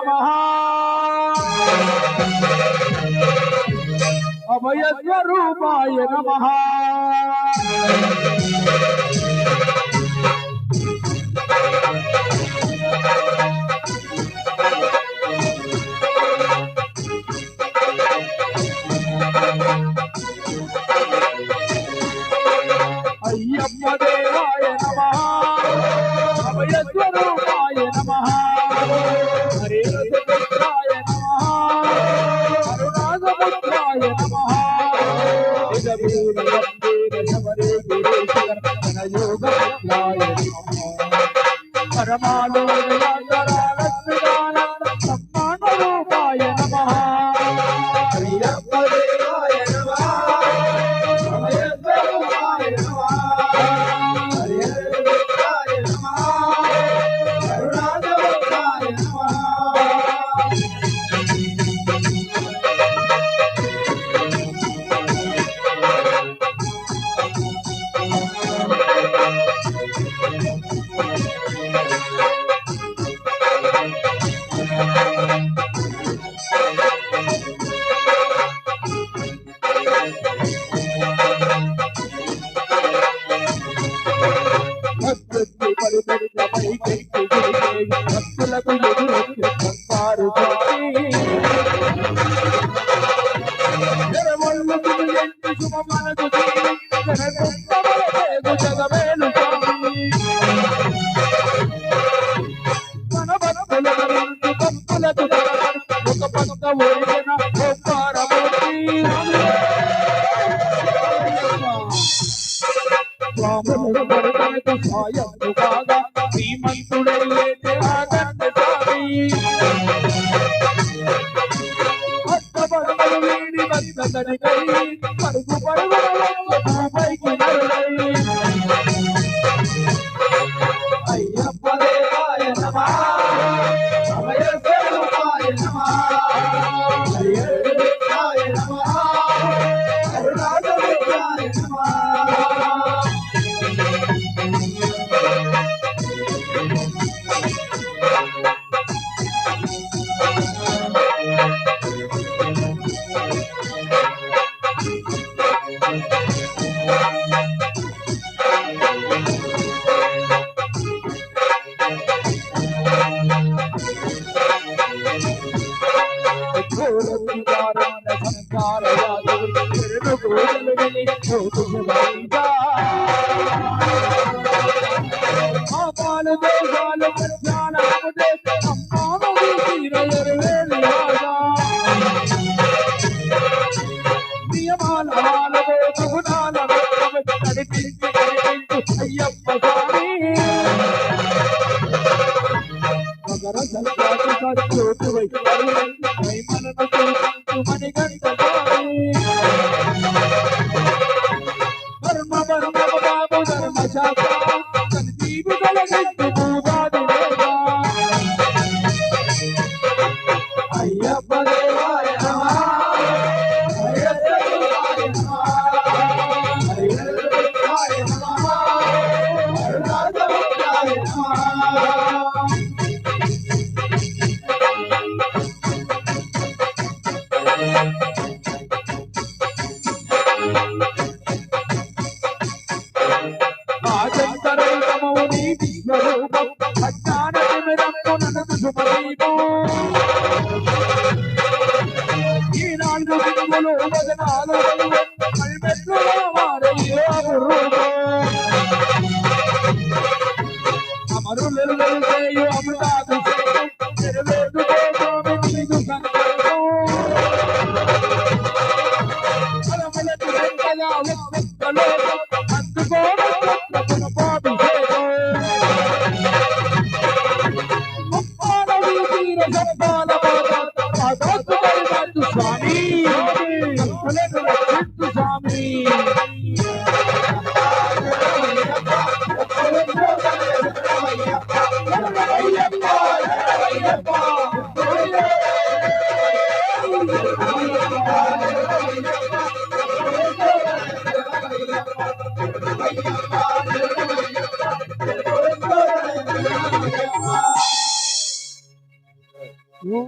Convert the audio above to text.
नमः अभयस्वरूपाय नमः अय्यप्प देवाय नमः अभयस्वरूपाय नमः हरिरसपुत्राय नमः अरुणाचलपुत्राय नमः निजवीरशबरे गिरीशयोगपुत्राय नमः परमानन्दरालक्ष्मीदानन्द सम्मानरूपाय नमः अय्यप्प देवाय नमः अभयस्वरूपाय नमः हरिरसपुत्राय नमः अरुणाचलपुत्राय नमः భక్తులకు ఎదురొచ్చే సంసారు శుభమనకు జగమేలు మన భక్తులకు ఒక పక్క ఒరిగిన స్వాములు భరతనకు సాయము కాగా శ్రీమంతుడయ్యేతే ఆగండ స్వామి అష్టపడమలు వీడి భక్తనికై పరుగు భూపైకి నరులై అయ్యప్ప దేవాయ నమః అభయస్వరూపాయ నమః హరిహరపుత్రాయ నమః అరుణాచలపుత్రాయ నమః అయ్యప్ప స్వామి మకర సంక్రాంతి మణిగంట స్వామి ధర్మ బాబు ధర్మశాస్త్ర జీవితల అయ్యప్ప దేవాయ నమః అభయస్వరూపాయ నమః హరిహరపుత్రాయ నమః అరుణాచలపుత్రాయ నమః ఆజంతరైతమౌని విశ్వరూపం అజ్ఞాన తిమిరమునకు శుభదీపం ఈ నాలుగు దినములు వదనాలు కల్మెట్లు వారయ్యో రూపం అమరులు చేయు అమృతాభిషేకం నెరవేర్చుకోమి నీకు సంకల్పం ఫలములకు వెంటగా ఒక్కొక్కలో అందుకోని పునపాభిషేకం ముప్పాల వీధీర శబ్దాల పాదాత్తు పరిపట్టు స్వామి కల్పలను రక్షించు స్వామి ఓం